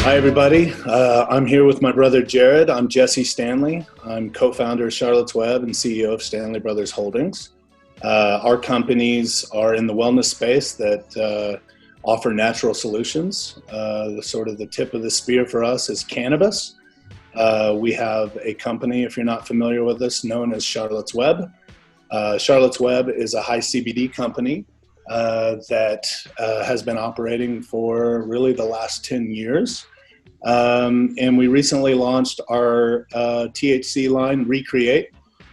Hi, everybody. I'm here with my brother, Jared. I'm Jesse Stanley. I'm co-founder of Charlotte's Web and CEO of Stanley Brothers Holdings. Our companies are in the wellness space that offer natural solutions. The tip of the spear for us is cannabis. We have a company, if you're not familiar with us, known as Charlotte's Web. Charlotte's Web is a high CBD company that has been operating for really the last 10 years. And we recently launched our THC line, Recreate,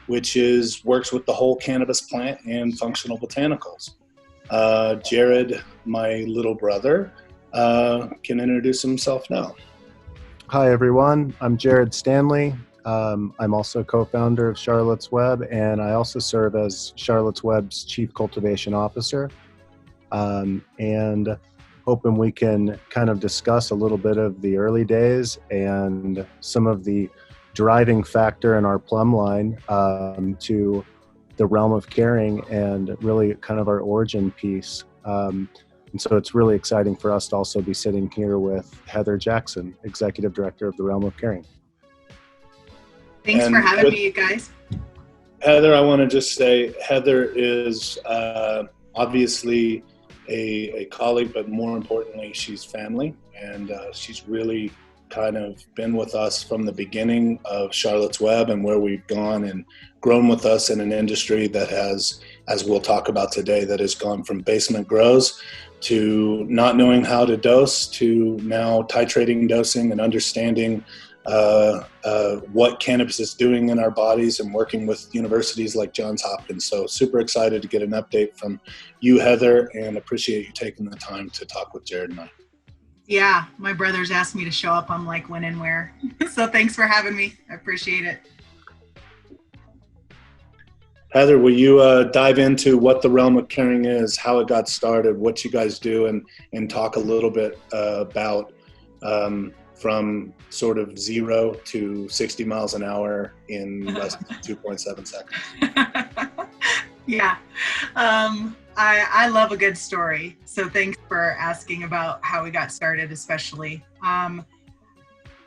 which works with the whole cannabis plant and functional botanicals. Jared, my little brother, can introduce himself now. Hi, everyone. I'm Jared Stanley. I'm also co-founder of Charlotte's Web, and I also serve as Charlotte's Web's Chief Cultivation Officer. And hoping we can kind of discuss a little bit of the early days and some of the driving factor in our plumb line to the realm of caring and really kind of our origin piece. And so it's really exciting for us to also be sitting here with Heather Jackson, Executive Director of the Realm of Caring. Thanks for having me, you guys. Heather, I want to just say Heather is obviously a colleague, but more importantly, she's family, and she's really kind of been with us from the beginning of Charlotte's Web and where we've gone, and grown with us in an industry that has, as we'll talk about today, that has gone from basement grows to not knowing how to dose to now titrating dosing and understanding what cannabis is doing in our bodies and working with universities like Johns Hopkins. So super excited to get an update from you, Heather, and appreciate you taking the time to talk with Jared and I. Yeah, my brothers asked me to show up. I'm like, when and where? So thanks for having me. I appreciate it. Heather, will you dive into what the Realm of Caring is, how it got started, what you guys do, and talk a little bit about from sort of 0 to 60 miles an hour in less than 2.7 seconds. Yeah. I love a good story. So thanks for asking about how we got started, especially.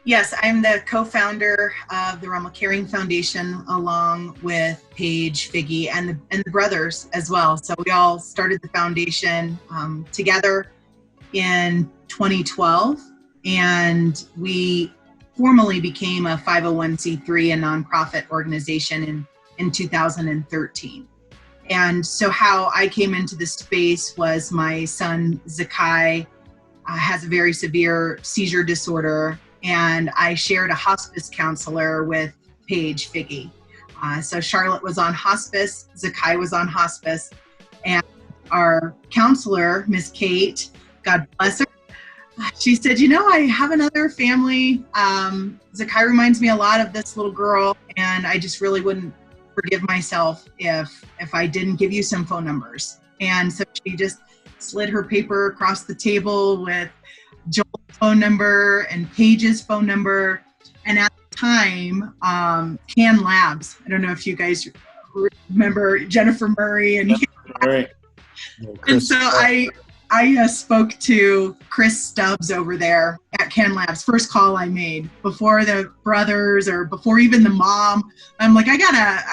Yes, I'm the co-founder of the Realm of Caring Foundation, along with Paige, Figgy, and the brothers as well. So we all started the foundation together in 2012. And we formally became a 501c3, a nonprofit organization in 2013. And so how I came into this space was my son, Zakai, has a very severe seizure disorder. And I shared a hospice counselor with Paige, Figgy. So Charlotte was on hospice, Zakai was on hospice. And our counselor, Miss Kate, God bless her, she said, I have another family. Zakai reminds me a lot of this little girl, and I just really wouldn't forgive myself if I didn't give you some phone numbers. And so she just slid her paper across the table with Joel's phone number and Paige's phone number. And at the time, Can Labs, I don't know if you guys remember Jennifer Murray and Murray. And so I spoke to Chris Stubbs over there at Can Labs. First call I made before the brothers or before even the mom. I'm like, I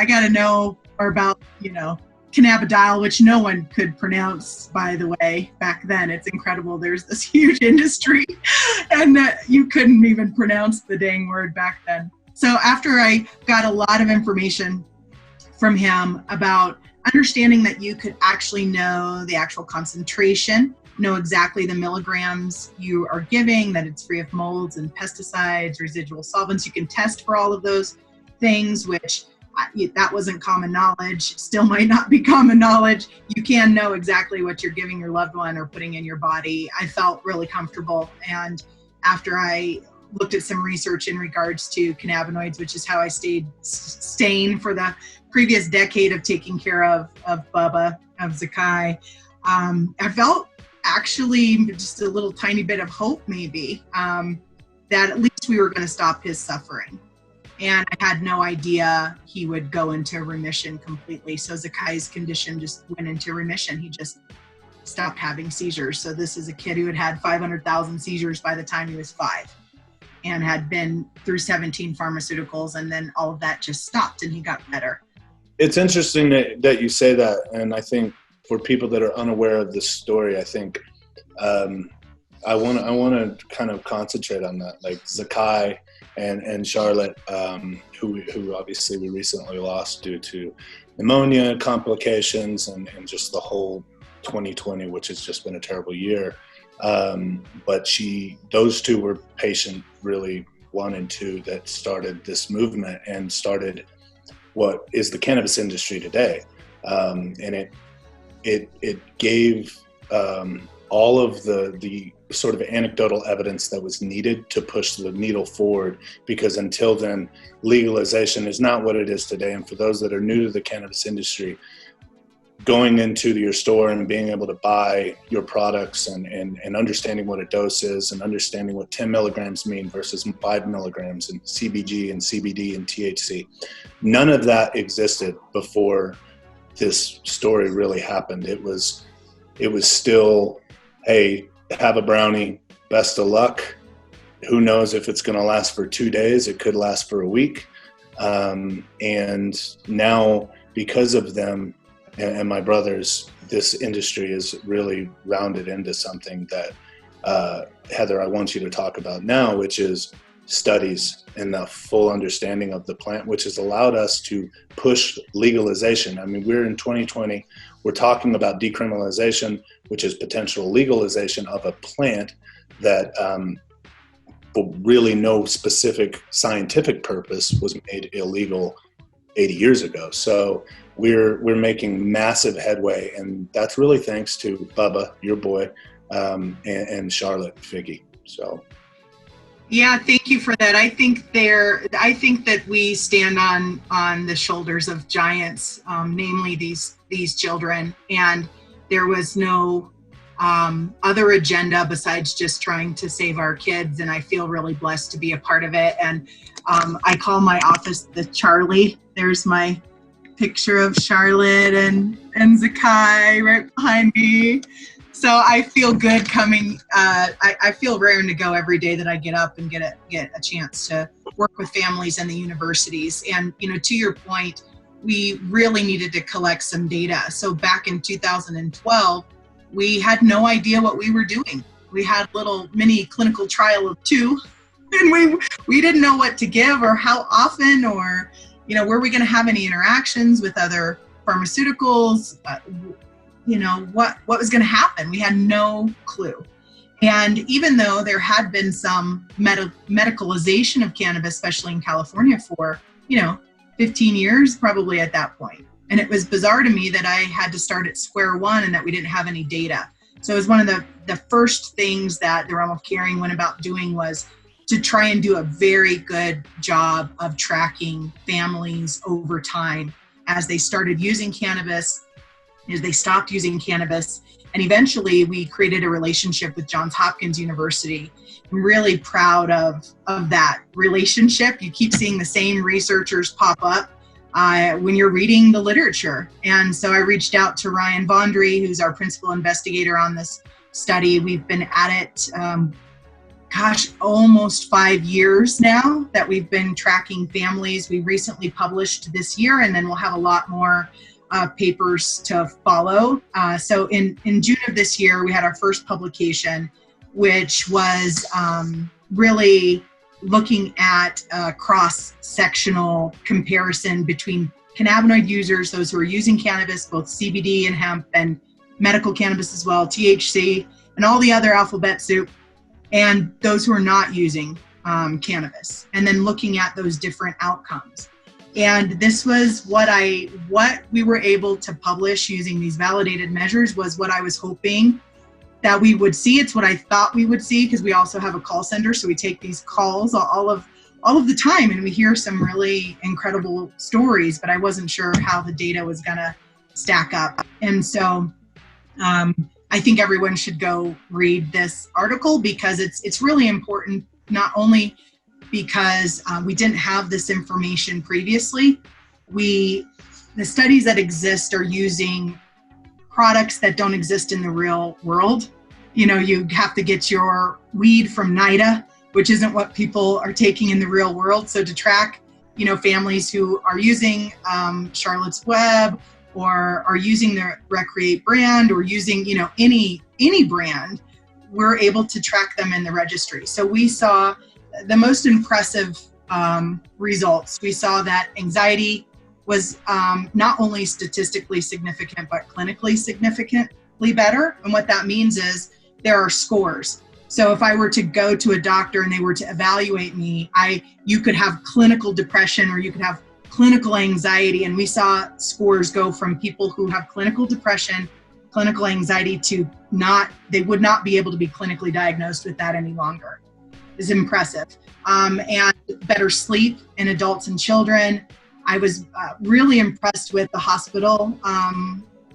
gotta know about, cannabidiol, which no one could pronounce, by the way, back then. It's incredible. There's this huge industry and you couldn't even pronounce the dang word back then. So after I got a lot of information from him about understanding that you could actually know the actual concentration, know exactly the milligrams you are giving, that it's free of molds and pesticides, residual solvents. You can test for all of those things, which that wasn't common knowledge, still might not be common knowledge. You can know exactly what you're giving your loved one or putting in your body. I felt really comfortable. And after I looked at some research in regards to cannabinoids, which is how I stayed sane for the previous decade of taking care of Bubba, of Zakai, I felt actually just a little tiny bit of hope maybe that at least we were going to stop his suffering. And I had no idea he would go into remission completely. So Zakai's condition just went into remission. He just stopped having seizures. So this is a kid who had 500,000 seizures by the time he was 5. and had been through 17 pharmaceuticals, and then all of that just stopped and he got better. It's interesting that you say that. And I think for people that are unaware of this story, I think I want to kind of concentrate on that. Like Zakai and Charlotte, who obviously we recently lost due to pneumonia complications and just the whole 2020, which has just been a terrible year. But those two were patient really 1 and 2 that started this movement and started what is the cannabis industry today. And it gave all of the sort of anecdotal evidence that was needed to push the needle forward, because until then, legalization is not what it is today. And for those that are new to the cannabis industry, going into your store and being able to buy your products and understanding what a dose is and understanding what 10 milligrams mean versus 5 milligrams and CBG and CBD and THC. None of that existed before this story really happened. It was still, hey, have a brownie, best of luck. Who knows if it's going to last for 2 days? It could last for a week. And now, because of them and my brothers, this industry is really rounded into something that, Heather, I want you to talk about now, which is studies and the full understanding of the plant, which has allowed us to push legalization. I mean, we're in 2020, we're talking about decriminalization, which is potential legalization of a plant that for really no specific scientific purpose was made illegal 80 years ago. So we're making massive headway, and that's really thanks to Bubba, your boy, and Charlotte Figgy. So. Yeah, thank you for that. I think that we stand on the shoulders of giants, namely these children, and there was no other agenda besides just trying to save our kids. And I feel really blessed to be a part of it. And I call my office the Charlie. There's my picture of Charlotte and Zakai right behind me. So I feel good coming. I feel raring to go every day that I get up and get a chance to work with families and the universities. And to your point, we really needed to collect some data. So back in 2012, we had no idea what we were doing. We had little mini clinical trial of 2, and we didn't know what to give or how often, or were we going to have any interactions with other pharmaceuticals. What was going to happen. We had no clue. And even though there had been some medicalization of cannabis, especially in California for, 15 years probably at that point. And it was bizarre to me that I had to start at square one and that we didn't have any data. So it was one of the first things that the Realm of Caring went about doing was to try and do a very good job of tracking families over time as they started using cannabis, as they stopped using cannabis. And eventually we created a relationship with Johns Hopkins University. I'm really proud of that relationship. You keep seeing the same researchers pop up when you're reading the literature. And so I reached out to Ryan Vondry, who's our principal investigator on this study. We've been at it, almost 5 years now that we've been tracking families. We recently published this year, and then we'll have a lot more papers to follow. So in June of this year, we had our first publication, which was really looking at a cross-sectional comparison between cannabinoid users, those who are using cannabis, both CBD and hemp, and medical cannabis as well, THC, and all the other alphabet soup, and those who are not using cannabis, and then looking at those different outcomes. And this was what we were able to publish using these validated measures was what I was hoping that we would see. It's what I thought we would see, because we also have a call center, so we take these calls all of the time, and we hear some really incredible stories, but I wasn't sure how the data was gonna stack up. And so I think everyone should go read this article, because it's really important, not only because we didn't have this information previously. The studies that exist are using products that don't exist in the real world. You have to get your weed from NIDA, which isn't what people are taking in the real world. So to track, families who are using Charlotte's Web or are using the Recreate brand or using, any brand, we're able to track them in the registry. So we saw the most impressive results. We saw that anxiety was not only statistically significant, but clinically significantly better. And what that means is there are scores. So if I were to go to a doctor and they were to evaluate me, you could have clinical depression or you could have clinical anxiety. And we saw scores go from people who have clinical depression, clinical anxiety to they would not be able to be clinically diagnosed with that any longer. It's impressive. And better sleep in adults and children. I was really impressed with the hospital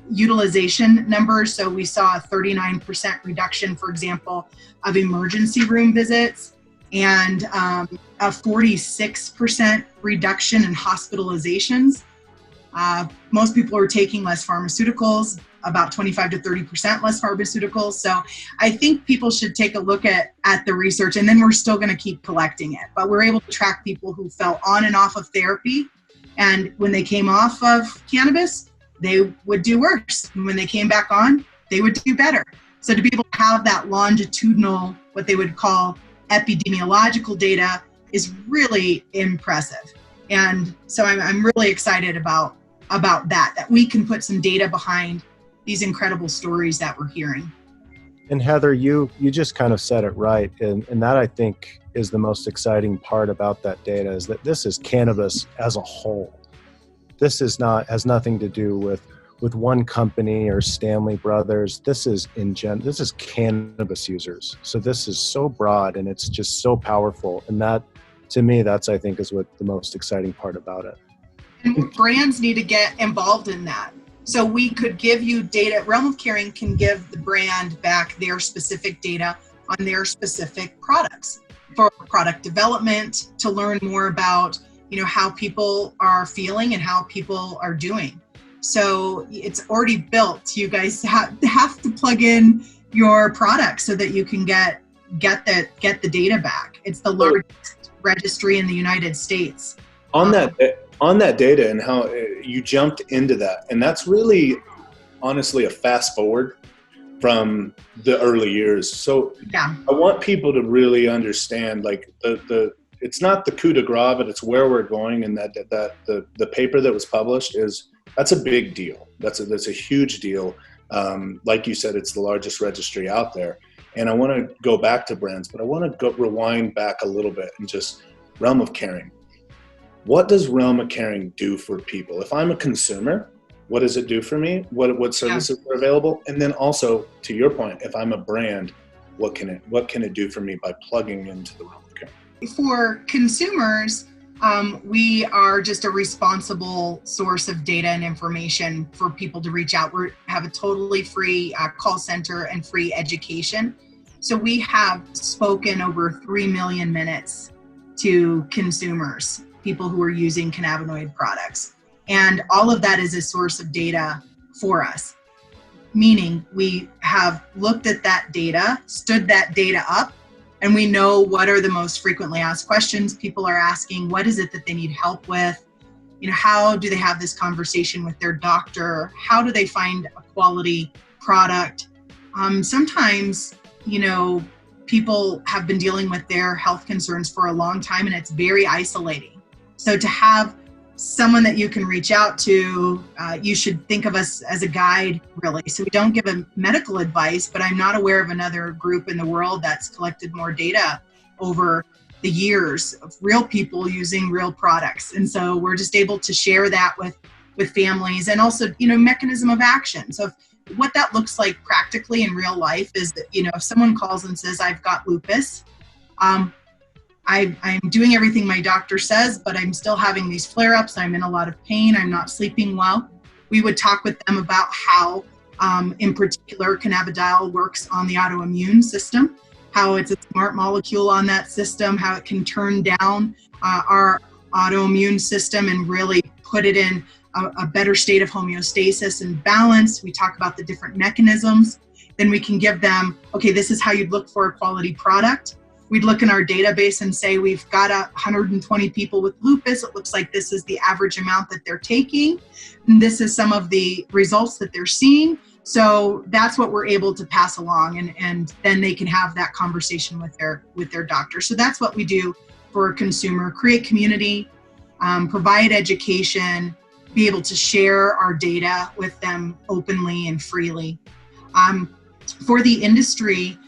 utilization numbers. So we saw a 39% reduction, for example, of emergency room visits and a 46% reduction in hospitalizations. Most people are taking less pharmaceuticals, about 25 to 30% less pharmaceuticals. So I think people should take a look at the research, and then we're still going to keep collecting it. But we're able to track people who fell on and off of therapy. And when they came off of cannabis, they would do worse. And when they came back on, they would do better. So to be able to have that longitudinal, what they would call epidemiological data, is really impressive. And so I'm really excited about that we can put some data behind these incredible stories that we're hearing. And Heather, you just kind of said it right. And that, I think, is the most exciting part about that data, is that this is cannabis as a whole. This has nothing to do with one company or Stanley Brothers. This is cannabis users. So this is so broad and it's just so powerful. And that, to me, I think is what the most exciting part about it. And brands need to get involved in that. So we could give you data. Realm of Caring can give the brand back their specific data on their specific products for product development, to learn more about, how people are feeling and how people are doing. So it's already built. You guys have to plug in your product so that you can get the data back. It's the largest registry in the United States. On that data and how you jumped into that, and that's really honestly a fast forward from the early years. So yeah. I want people to really understand, like, it's not the coup de grace, but it's where we're going. And that the paper that was published that's a big deal. That's a huge deal. Like you said, it's the largest registry out there. And I want to go back to brands, but I want to rewind back a little bit and just Realm of Caring. What does Realm of Caring do for people? If I'm a consumer, what does it do for me? What services are available? And then also, to your point, if I'm a brand, what can it do for me by plugging into the Realm of Caring? For consumers, we are just a responsible source of data and information for people to reach out. We have a totally free call center and free education. So we have spoken over 3 million minutes to consumers, people who are using cannabinoid products. And all of that is a source of data for us, meaning we have looked at that data, stood that data up, and we know what are the most frequently asked questions people are asking. What is it that they need help with? How do they have this conversation with their doctor? How do they find a quality product? Sometimes, people have been dealing with their health concerns for a long time, and it's very isolating. So to have someone that you can reach out to, you should think of us as a guide, really. So we don't give a medical advice, but I'm not aware of another group in the world that's collected more data over the years of real people using real products. And so we're just able to share that with families, and also, mechanism of action. So what that looks like practically in real life is that, if someone calls and says, I've got lupus, I'm doing everything my doctor says, but I'm still having these flare-ups. I'm in a lot of pain. I'm not sleeping well. We would talk with them about how, in particular, cannabidiol works on the autoimmune system, how it's a smart molecule on that system, how it can turn down our autoimmune system and really put it in a better state of homeostasis and balance. We talk about the different mechanisms. Then we can give them, okay, this is how you'd look for a quality product. we'd look in our database and say, we've got 120 people with lupus. It looks like this is the average amount that they're taking. And this is some of the results that they're seeing. So that's what we're able to pass along, and then they can have that conversation with their doctor. So that's what we do for a consumer: create community, provide education, be able to share our data with them openly and freely. For the industry,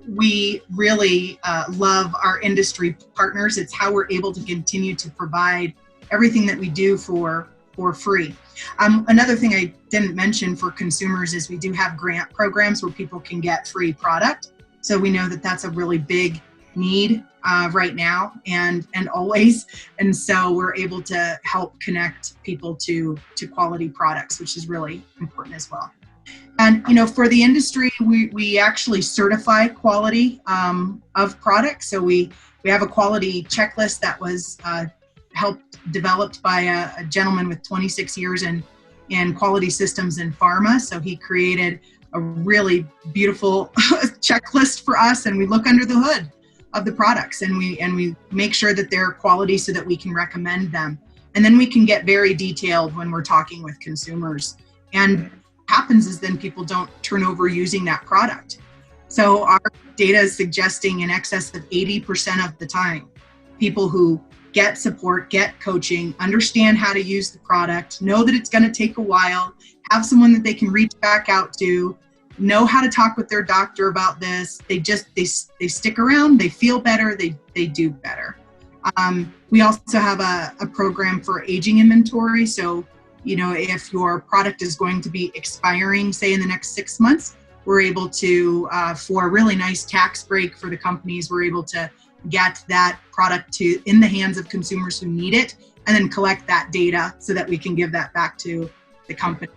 we really love our industry partners. It's how we're able to continue to provide everything that we do for free. Another thing I didn't mention for consumers is we do have grant programs where people can get free product. So we know that that's a really big need right now and always. And so we're able to help connect people to quality products, which is really important as well. And, for the industry, we actually certify quality of products. So we have a quality checklist that was developed by a gentleman with 26 years in quality systems in pharma. So he created a really beautiful checklist for us, and we look under the hood of the products and we make sure that they're quality so that we can recommend them. And then we can get very detailed when we're talking with consumers. And happens is then people don't turn over using that product. So our data is suggesting in excess of 80% of the time, people who get support, get coaching, understand how to use the product, know that it's going to take a while, have someone that they can reach back out to, know how to talk with their doctor about this. They stick around, they feel better, they do better. We also have a program for aging inventory. So, if your product is going to be expiring, say in the next 6 months, we're able to, for a really nice tax break for the companies, we're able to get that product in the hands of consumers who need it, and then collect that data so that we can give that back to the company.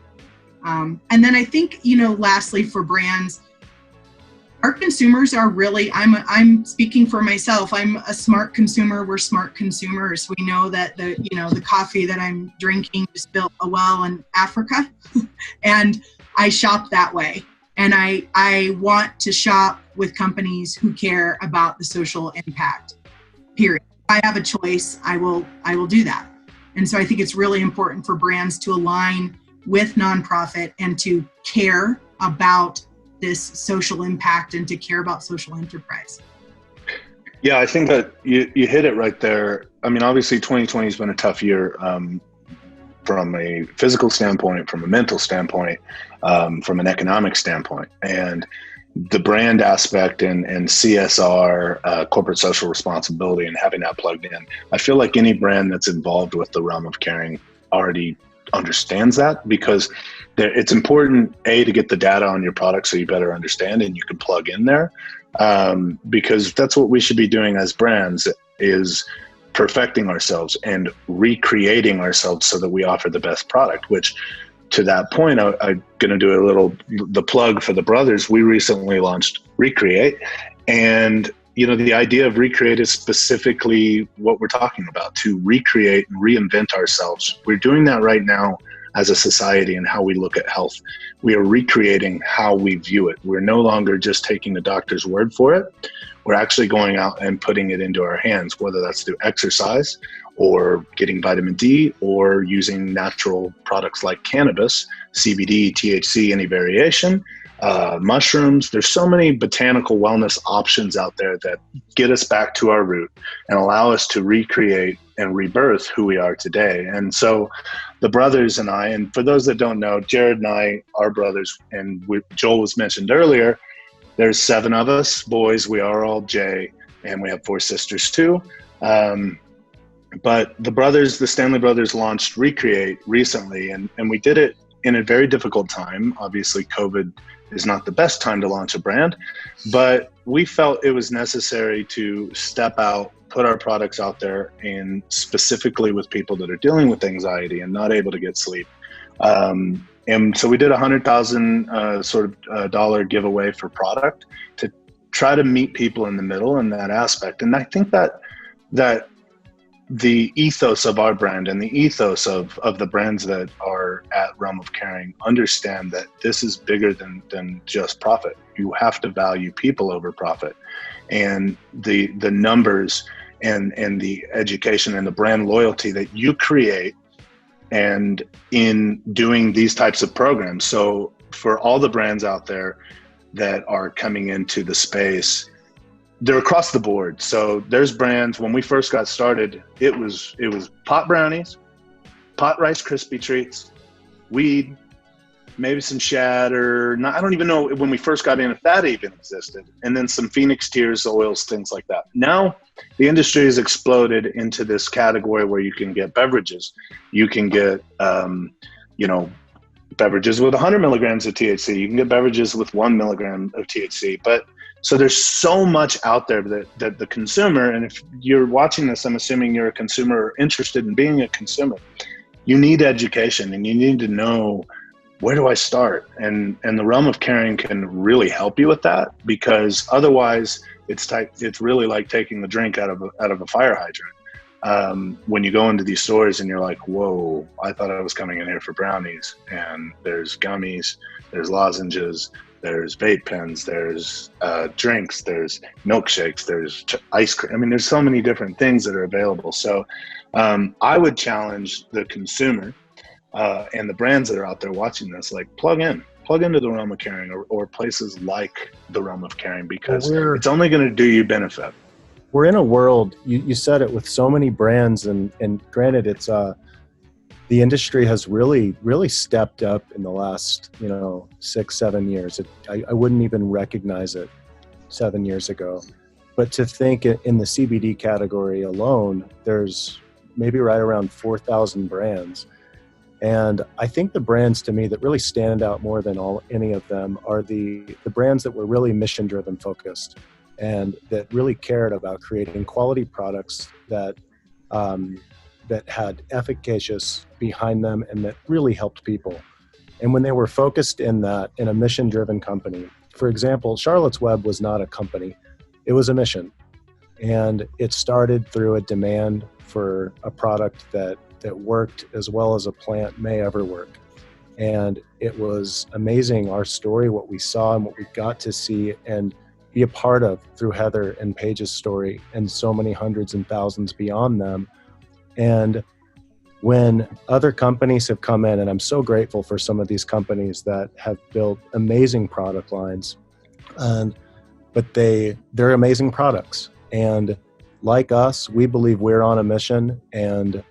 And then I think, lastly, for brands, our consumers are really, I'm speaking for myself, I'm a smart consumer, we're smart consumers. We know that the coffee that I'm drinking just built a well in Africa and I shop that way. And I want to shop with companies who care about the social impact, period. If I have a choice, I will do that. And so I think it's really important for brands to align with nonprofit and to care about this social impact and to care about social enterprise. Yeah, I think that you hit it right there. I mean, obviously 2020 has been a tough year from a physical standpoint, from a mental standpoint, from an economic standpoint. And the brand aspect and CSR, corporate social responsibility, and having that plugged in, I feel like any brand that's involved with the realm of caring already understands that, because it's important, to get the data on your product so you better understand and you can plug in there, because that's what we should be doing as brands, is perfecting ourselves and recreating ourselves so that we offer the best product. Which, to that point, I'm going to do the plug for the brothers. We recently launched Recreate, and the idea of Recreate is specifically what we're talking about, to recreate and reinvent ourselves. We're doing that right now as a society and how we look at health. We are recreating how we view it. We're no longer just taking the doctor's word for it. We're actually going out and putting it into our hands, whether that's through exercise or getting vitamin D or using natural products like cannabis, CBD, THC, any variation, mushrooms. There's so many botanical wellness options out there that get us back to our root and allow us to recreate and rebirth who we are today. And so the brothers and I, and for those that don't know, Jared and I are brothers, and Joel was mentioned earlier. There's 7 of us boys. We are all J, and we have 4 sisters too. But the Stanley Brothers launched Recreate recently, and we did it in a very difficult time. Obviously, COVID is not the best time to launch a brand, but we felt it was necessary to step out, put our products out there, and specifically with people that are dealing with anxiety and not able to get sleep. And so we did $100,000 dollar giveaway for product to try to meet people in the middle in that aspect. And I think that the ethos of our brand and the ethos of the brands that are at Realm of Caring understand that this is bigger than just profit. You have to value people over profit, and the numbers and the education and the brand loyalty that you create and in doing these types of programs. So for all the brands out there that are coming into the space, they're across the board. So there's brands, when we first got started, it was pot brownies, pot Rice Krispie treats, weed, maybe some shatter. I don't even know when we first got in if that even existed. And then some Phoenix tears, oils, things like that. Now the industry has exploded into this category where you can get beverages. You can get, beverages with 100 milligrams of THC. You can get beverages with 1 milligram of THC. But so there's so much out there that the consumer, and if you're watching this, I'm assuming you're a consumer or interested in being a consumer, you need education and you need to know, where do I start? And the Realm of Caring can really help you with that, because otherwise it's really like taking the drink out of a fire hydrant. When you go into these stores and you're like, whoa, I thought I was coming in here for brownies, and there's gummies, there's lozenges, there's vape pens, there's drinks, there's milkshakes, there's ice cream. I mean, there's so many different things that are available. So I would challenge the consumer and the brands that are out there watching this, like plug into the Realm of Caring or places like the Realm of Caring, because it's only going to do you benefit. We're in a world, you said it, with so many brands, and granted, it's the industry has really, really stepped up in the last 6-7 years. I wouldn't even recognize it 7 years ago. But to think in the CBD category alone, there's maybe right around 4,000 brands. And I think the brands to me that really stand out more than any of them are the brands that were really mission-driven focused, and that really cared about creating quality products that had efficacious behind them and that really helped people. And when they were focused in a mission-driven company, for example, Charlotte's Web was not a company, it was a mission. And it started through a demand for a product that worked as well as a plant may ever work. And it was amazing, our story, what we saw and what we got to see and be a part of through Heather and Paige's story, and so many hundreds and thousands beyond them. And when other companies have come in, and I'm so grateful for some of these companies that have built amazing product lines, but they're amazing products. And like us, we believe we're on a mission, and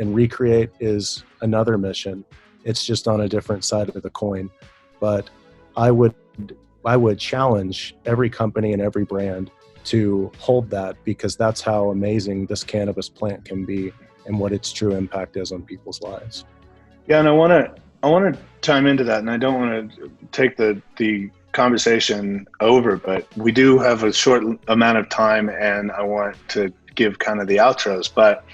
Recreate is another mission. It's just on a different side of the coin. But I would challenge every company and every brand to hold that, because that's how amazing this cannabis plant can be and what its true impact is on people's lives. Yeah, and I want to chime into that, and I don't want to take the conversation over, but we do have a short amount of time, and I want to give kind of the outros. But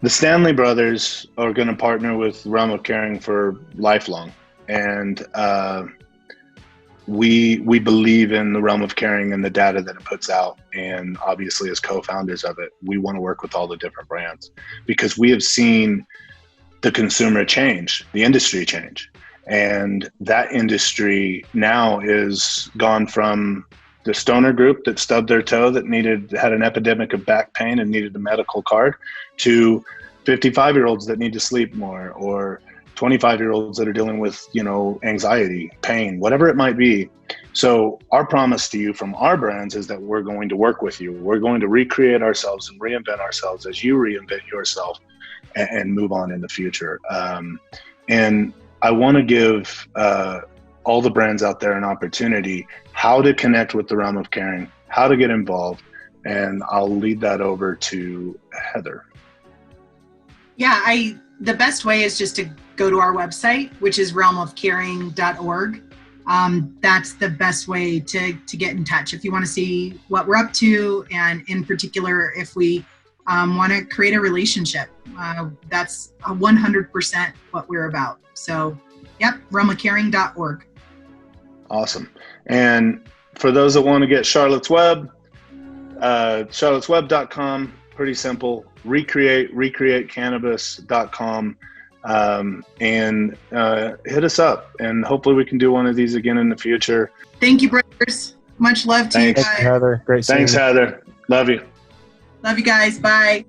the Stanley Brothers are going to partner with Realm of Caring for lifelong, and we believe in the Realm of Caring and the data that it puts out. And obviously, as co-founders of it, we want to work with all the different brands, because we have seen the consumer change, the industry change. And that industry now is gone from the stoner group that stubbed their toe, that had an epidemic of back pain and needed a medical card, to 55-year-olds that need to sleep more, or 25-year-olds that are dealing with, anxiety, pain, whatever it might be. So our promise to you from our brands is that we're going to work with you. We're going to recreate ourselves and reinvent ourselves as you reinvent yourself and move on in the future. And I want to give all the brands out there an opportunity, how to connect with the Realm of Caring, how to get involved. And I'll lead that over to Heather. Yeah, the best way is just to go to our website, which is realmofcaring.org. That's the best way to get in touch. If you want to see what we're up to, and in particular, if we want to create a relationship, that's 100% what we're about. So, yep, realmofcaring.org. Awesome. And for those that want to get Charlotte's Web, charlottesweb.com, pretty simple. recreatecannabis.com. And hit us up, and hopefully we can do one of these again in the future. Thank you, brothers. Much love to you guys. Thanks, Heather. Great seeing you. Thanks, Heather. Love you. Love you guys. Bye.